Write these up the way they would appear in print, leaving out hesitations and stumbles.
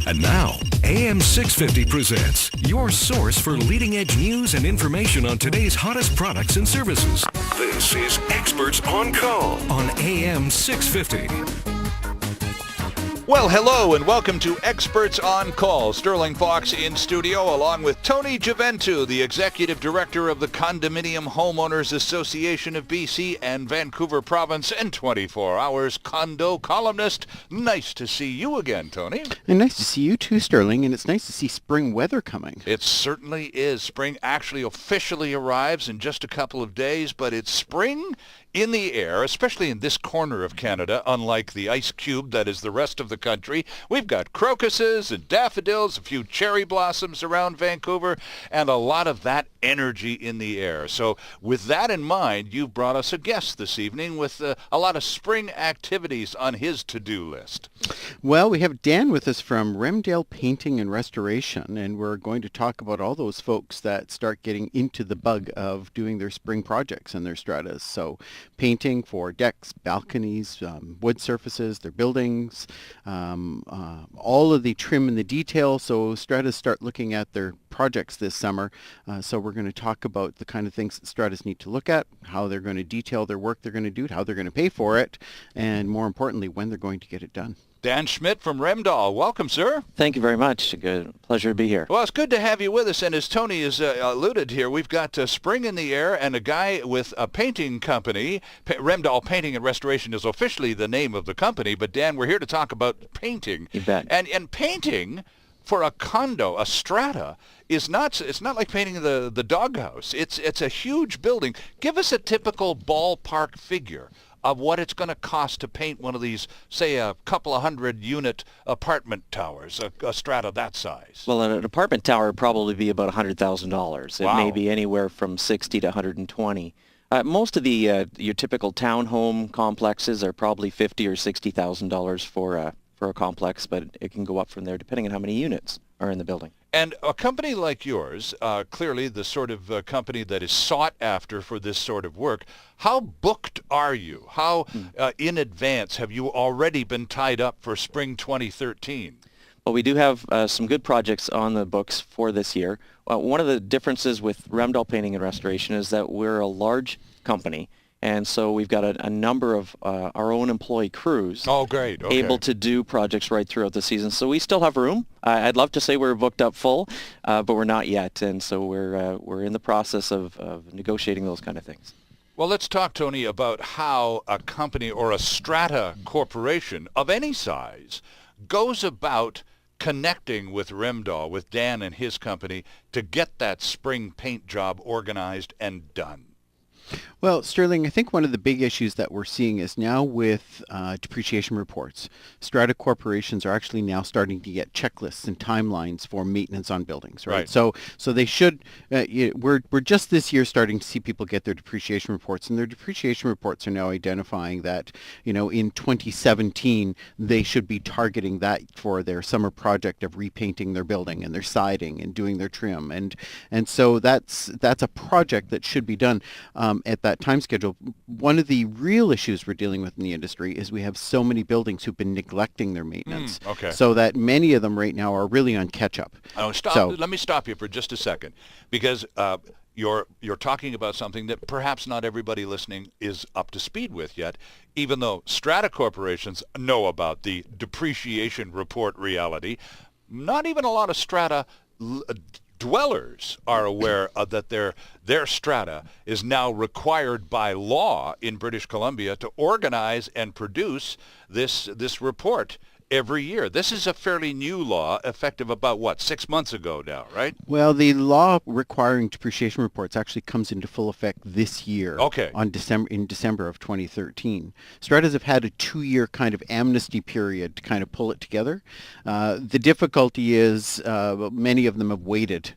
And now, AM 650 presents your source for leading-edge news and information on today's hottest products and services. This is Experts on Call on AM 650. Well, hello and welcome to Experts on Call. Sterling Fox in studio along with Tony Gioventu, the Executive Director of the Condominium Homeowners Association of BC and Vancouver Province and 24 Hours condo columnist. Nice to see you again, Tony. And nice to see you too, Stirling, and it's nice to see spring weather coming. It certainly is. Spring actually officially arrives in just a couple of days, but it's spring in the air, especially in this corner of Canada, unlike the ice cube that is the rest of the country. We've got crocuses and daffodils, a few cherry blossoms around Vancouver, and a lot of that energy in the air. So with that in mind, you've brought us a guest this evening with a lot of spring activities on his to-do list. Well, we have Dan with us from Remdal Painting and Restoration, and we're going to talk about all those folks that start getting into the bug of doing their spring projects and their stratas. So painting for decks, balconies, wood surfaces, their buildings, all of the trim and the detail. So stratas start looking at their projects this summer. So we're going to talk about the kind of things that stratas need to look at, how they're going to detail their work they're going to do, how they're going to pay for it, and more importantly, when they're going to get it done. Dan Schmidt from Remdal. Welcome, sir. Thank you very much. Good pleasure to be here. Well, it's good to have you with us. And as Tony has alluded here, we've got spring in the air and a guy with a painting company. Remdal Painting and Restoration is officially the name of the company. But, Dan, we're here to talk about painting. You bet. And painting for a condo, a strata, it's not like painting the doghouse. It's a huge building. Give us a typical ballpark figure of what it's going to cost to paint one of these, say, a couple of 100-unit apartment towers, a strata that size. Well, an apartment tower would probably be about $100,000. It may be anywhere from 60 to 120. Most of the your typical townhome complexes are probably $50,000 or $60,000 for a complex, but it can go up from there depending on how many units are in the building. And a company like yours, clearly the sort of company that is sought after for this sort of work, how booked are you? How in advance have you already been tied up for spring 2013? Well, we do have some good projects on the books for this year. One of the differences with Remdal Painting and Restoration is that we're a large company. And so we've got a number of our own employee crews able to do projects right throughout the season. So we still have room. I'd love to say we're booked up full, but we're not yet. And so we're in the process of negotiating those kind of things. Well, let's talk, Tony, about how a company or a strata corporation of any size goes about connecting with Remdal, with Dan and his company, to get that spring paint job organized and done. Well, Sterling, I think one of the big issues that we're seeing is now with depreciation reports, strata corporations are actually now starting to get checklists and timelines for maintenance on buildings, right? So they should, we're just this year starting to see people get their depreciation reports, and their depreciation reports are now identifying that, in 2017, they should be targeting that for their summer project of repainting their building and their siding and doing their trim. And so that's a project that should be done at that time schedule. One of the real issues we're dealing with in the industry is we have so many buildings who've been neglecting their maintenance. So that many of them right now are really on catch-up. Let me stop you for just a second, because you're talking about something that perhaps not everybody listening is up to speed with yet, even though strata corporations know about the depreciation report reality. Not even a lot of strata dwellers are aware that their strata is now required by law in British Columbia to organize and produce this report every year. This is a fairly new law, effective about, 6 months ago now, right? Well, the law requiring depreciation reports actually comes into full effect this year. In December of 2013. Stratas have had a 2-year kind of amnesty period to kind of pull it together. The difficulty is many of them have waited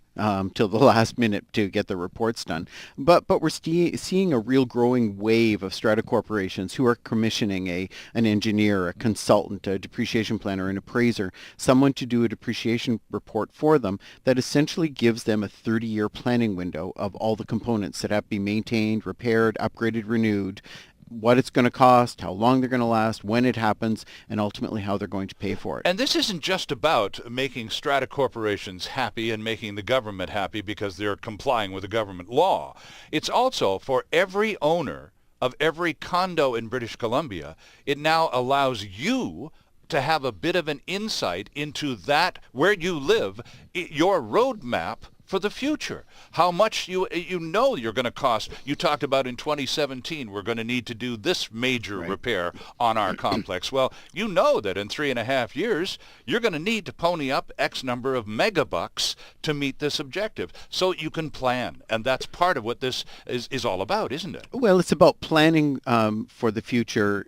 till the last minute to get the reports done. But we're seeing a real growing wave of strata corporations who are commissioning an engineer, a consultant, a depreciation planner, an appraiser, someone to do a depreciation report for them that essentially gives them a 30-year planning window of all the components that have to be maintained, repaired, upgraded, renewed, what it's going to cost, how long they're going to last, when it happens, and ultimately how they're going to pay for it. And this isn't just about making strata corporations happy and making the government happy because they're complying with the government law. It's also for every owner of every condo in British Columbia. It now allows you to have a bit of an insight into that, where you live, your roadmap for the future. How much you know you're going to cost. You talked about in 2017, we're going to need to do this major repair on our complex. Well, you know that in 3.5 years, you're going to need to pony up X number of megabucks to meet this objective. So you can plan. And that's part of what this is all about, isn't it? Well, it's about planning for the future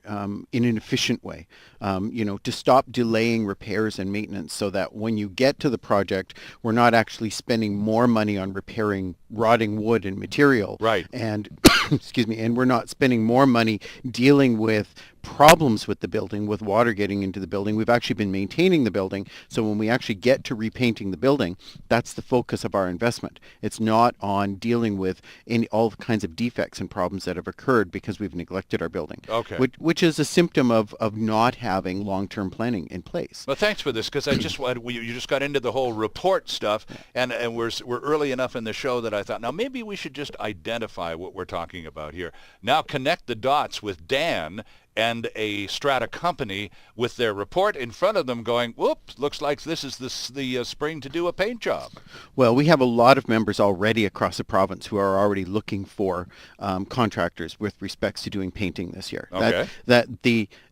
in an efficient way. To stop delaying repairs and maintenance so that when you get to the project, we're not actually spending more money on repairing rotting wood and material. Right. And excuse me, and we're not spending more money dealing with problems with the building, with water getting into the building. We've actually been maintaining the building. So when we actually get to repainting the building, that's the focus of our investment. It's not on dealing with all kinds of defects and problems that have occurred because we've neglected our building. Okay. Which is a symptom of not having long-term planning in place. Well, thanks for this, because I just you just got into the whole report stuff, and we're early enough in the show that I thought, now maybe we should just identify what we're talking about here. Now connect the dots with Dan and a strata company with their report in front of them going, whoops, looks like this is the spring to do a paint job. Well, we have a lot of members already across the province who are already looking for contractors with respects to doing painting this year. Okay.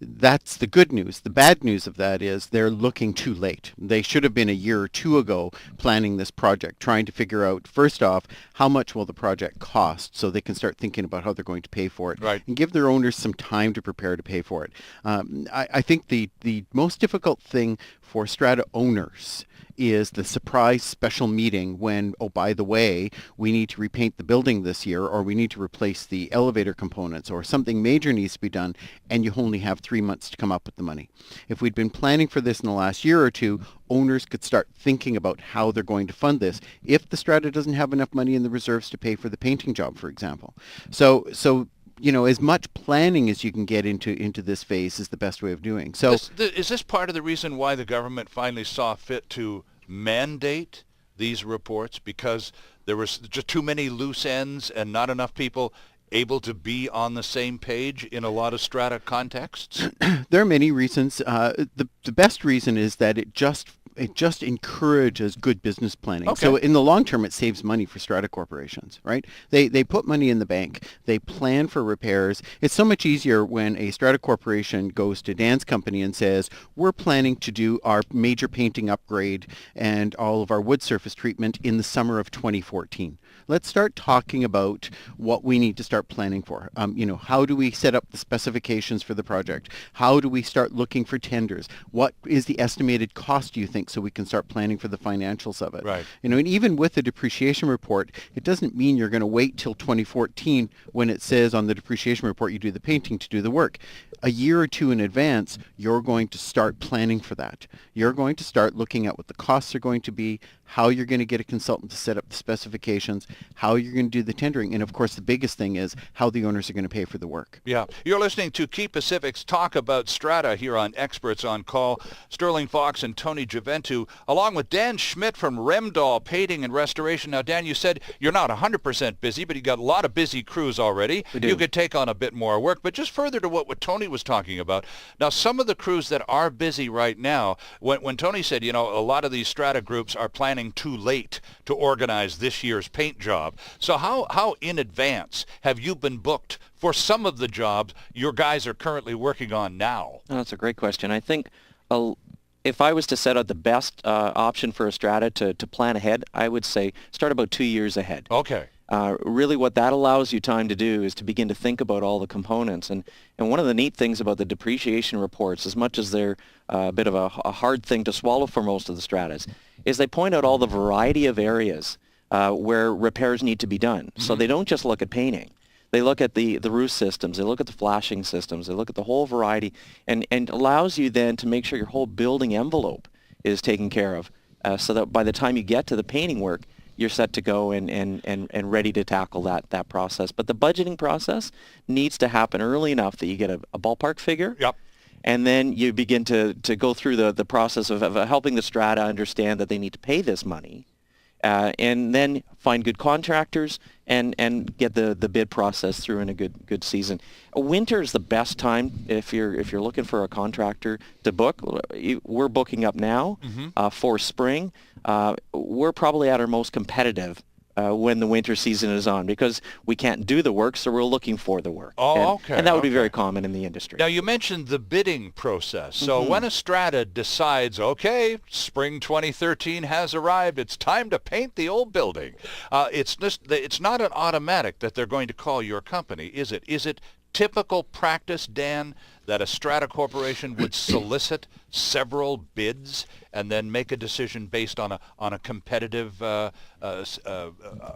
That's the good news. The bad news of that is they're looking too late. They should have been a year or two ago planning this project, trying to figure out, first off, how much will the project cost so they can start thinking about how they're going to pay for it, right, and give their owners some time to prepare to pay for it. I think the most difficult thing for strata owners is the surprise special meeting when, oh, by the way, we need to repaint the building this year, or we need to replace the elevator components, or something major needs to be done, and you only have 3 months to come up with the money. If we'd been planning for this in the last year or two, owners could start thinking about how they're going to fund this if the strata doesn't have enough money in the reserves to pay for the painting job, for example. So as much planning as you can get into this phase is the best way of doing. So is this part of the reason why the government finally saw fit to mandate these reports, because there was just too many loose ends and not enough people able to be on the same page in a lot of strata contexts? There are many reasons. The best reason is that it just encourages good business planning. Okay. So in the long term, it saves money for strata corporations, right? They put money in the bank. They plan for repairs. It's so much easier when a strata corporation goes to Dan's company and says, we're planning to do our major painting upgrade and all of our wood surface treatment in the summer of 2014. Let's start talking about what we need to start planning for. How do we set up the specifications for the project? How do we start looking for tenders? What is the estimated cost, do you think, so we can start planning for the financials of it? Right. And even with the depreciation report, it doesn't mean you're going to wait till 2014 when it says on the depreciation report you do the painting to do the work. A year or two in advance, you're going to start planning for that. You're going to start looking at what the costs are going to be, how you're going to get a consultant to set up the specifications, how you're going to do the tendering, and of course the biggest thing is how the owners are going to pay for the work. Yeah. You're listening to Key Pacific's Talk About Strata here on Experts on Call. Sterling Fox and Tony Gioventu, along with Dan Schmidt from Remdal Painting and Restoration. Now, Dan, you said you're not 100% busy, but you got a lot of busy crews already. We do. You could take on a bit more work. But just further to what Tony was talking about, now some of the crews that are busy right now, when Tony said, a lot of these strata groups are planning too late to organize this year's paint job. So how in advance have you been booked for some of the jobs your guys are currently working on now? Oh, that's a great question. I think if I was to set out the best option for a strata to plan ahead, I would say start about 2 years ahead. Okay. Really what that allows you time to do is to begin to think about all the components. And one of the neat things about the depreciation reports, as much as they're a bit of a hard thing to swallow for most of the stratas, is they point out all the variety of areas where repairs need to be done. Mm-hmm. So they don't just look at painting. They look at the roof systems, they look at the flashing systems, they look at the whole variety, and allows you then to make sure your whole building envelope is taken care of, so that by the time you get to the painting work, you're set to go and ready to tackle that process. But the budgeting process needs to happen early enough that you get a ballpark figure. Yep. And then you begin to go through the process of helping the strata understand that they need to pay this money. And then find good contractors and get the bid process through in a good season. Winter is the best time if you're looking for a contractor to book. We're booking up now for spring. We're probably at our most competitive when the winter season is on because we can't do the work, so we're looking for the work. Okay. And that would be very common in the industry. Now, you mentioned the bidding process. So when a strata decides, okay, spring 2013 has arrived, it's time to paint the old building, it's not an automatic that they're going to call your company, is it? Is it typical practice, Dan, that a strata corporation would solicit several bids and then make a decision based on a competitive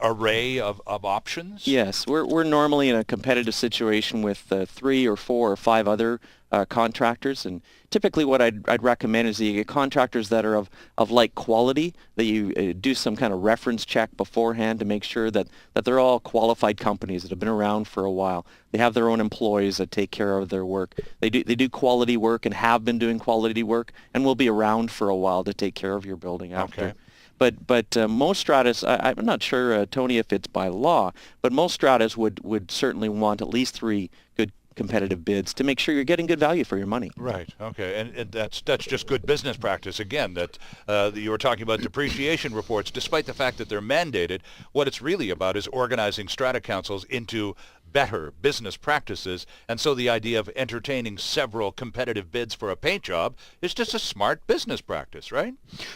array of options? Yes, we're normally in a competitive situation with 3 or 4 or 5 other contractors, and typically what I'd recommend is that you get contractors that are of like quality, that you do some kind of reference check beforehand to make sure that they're all qualified companies that have been around for a while. They have their own employees that take care of their work. They do quality work and have been doing quality work and will be around for a while to take care of your building after. Okay. But most stratas, I'm not sure, Tony, if it's by law, but most stratas would certainly want at least 3 good competitive bids to make sure you're getting good value for your money. Right. Okay. And that's just good business practice. Again, that you were talking about depreciation reports. Despite the fact that they're mandated, what it's really about is organizing strata councils into better business practices. And so the idea of entertaining several competitive bids for a paint job is just a smart business practice, right?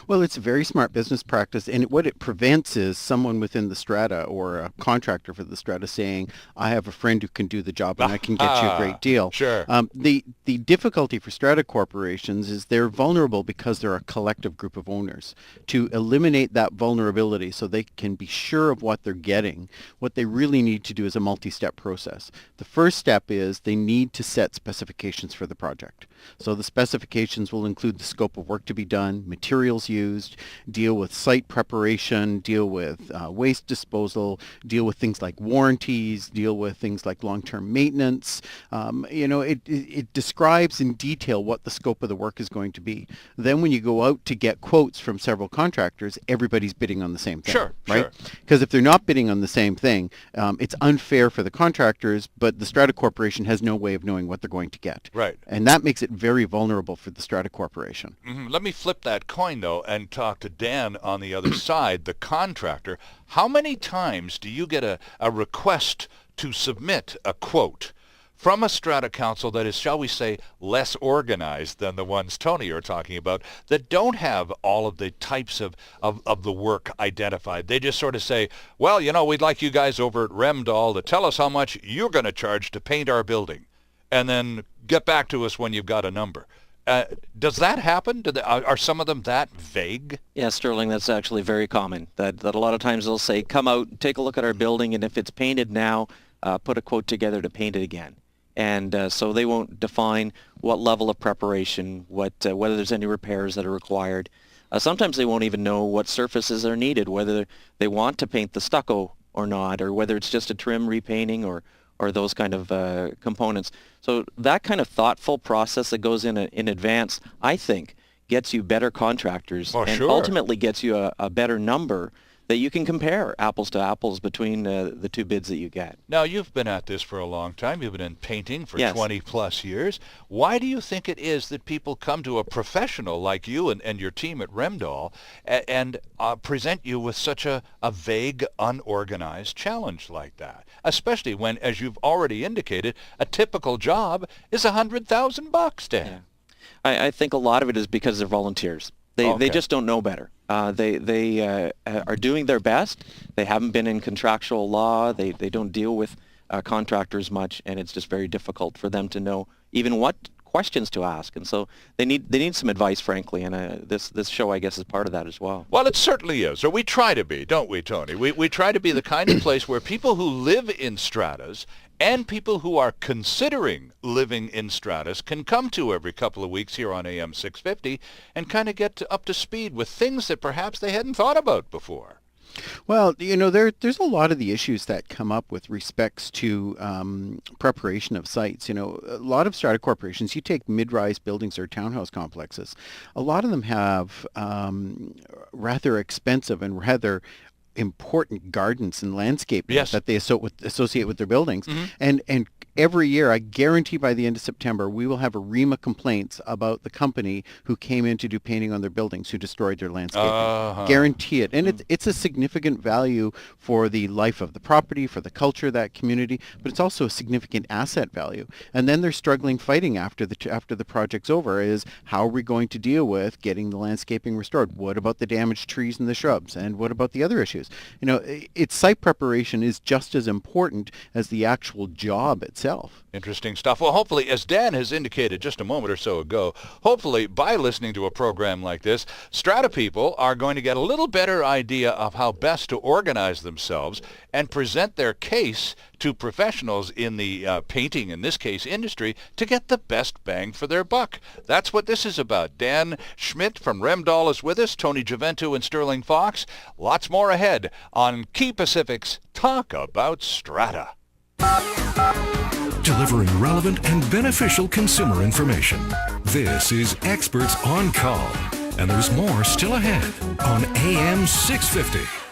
Well, it's a very smart business practice, and what it prevents is someone within the strata or a contractor for the strata saying, I have a friend who can do the job and I can get you a great deal. Sure. The difficulty for strata corporations is they're vulnerable because they're a collective group of owners. To eliminate that vulnerability so they can be sure of what they're getting, what they really need to do is a multi-step process. The first step is they need to set specifications for the project. So the specifications will include the scope of work to be done, materials used, deal with site preparation, deal with waste disposal, deal with things like warranties, deal with things like long-term maintenance. It describes in detail what the scope of the work is going to be. Then when you go out to get quotes from several contractors, everybody's bidding on the same thing. Sure, right? sure. Because if they're not bidding on the same thing, it's unfair for the contractors, but the strata corporation has no way of knowing what they're going to get. Right. And that makes it very vulnerable for the strata corporation. Let me flip that coin, though, and talk to Dan on the other side, the contractor. How many times do you get a request to submit a quote from a strata council that is, shall we say, less organized than the ones Tony are talking about, that don't have all of the types of the work identified? They just sort of say, well, we'd like you guys over at Remdal to tell us how much you're going to charge to paint our building, and then get back to us when you've got a number. Does that happen? Are some of them that vague? Yeah, Stirling, that's actually very common. That a lot of times they'll say, come out, take a look at our building, and if it's painted now, put a quote together to paint it again. And so they won't define what level of preparation, whether there's any repairs that are required. Sometimes they won't even know what surfaces are needed, whether they want to paint the stucco or not, or whether it's just a trim repainting or those kind of components. So that kind of thoughtful process that goes in advance, I think, gets you better contractors and ultimately gets you a better number that you can compare apples to apples between the 2 bids that you get. Now, you've been at this for a long time. You've been in painting for Yes. 20 plus years. Why do you think it is that people come to a professional like you and your team at Remdal and present you with such a vague, unorganized challenge like that? Especially when, as you've already indicated, a typical job is $100,000, Dan. Yeah. I think a lot of it is because they're volunteers. They just don't know better. They are doing their best. They haven't been in contractual law. They don't deal with contractors much, and it's just very difficult for them to know even what questions to ask. And so they need some advice, frankly, and this show, I guess, is part of that as well. Well, it certainly is. Or we try to be, don't we, Tony? We try to be the kind of place where people who live in stratas and people who are considering living in stratas can come to every couple of weeks here on AM 650 and kind of get up to speed with things that perhaps they hadn't thought about before. Well, there's a lot of the issues that come up with respects to preparation of sites. A lot of strata corporations, you take mid-rise buildings or townhouse complexes, a lot of them have rather expensive and rather important gardens and landscaping Yes. that they associate with their buildings. Mhm. And every year, I guarantee by the end of September, we will have a ream of complaints about the company who came in to do painting on their buildings, who destroyed their landscaping. Guarantee it. And it's a significant value for the life of the property, for the culture of that community, but it's also a significant asset value. And then they're struggling fighting after the project's over is how are we going to deal with getting the landscaping restored? What about the damaged trees and the shrubs? And what about the other issues? Its site preparation is just as important as the actual job itself. Interesting stuff. Well, hopefully, as Dan has indicated just a moment or so ago, hopefully by listening to a program like this, Strata people are going to get a little better idea of how best to organize themselves and present their case to professionals in the painting, in this case, industry, to get the best bang for their buck. That's what this is about. Dan Schmidt from Remdal is with us, Tony Gioventu and Stirling Fox. Lots more ahead on Key Pacific's Talk About Strata. Delivering relevant and beneficial consumer information. This is Experts on Call. And there's more still ahead on AM 650.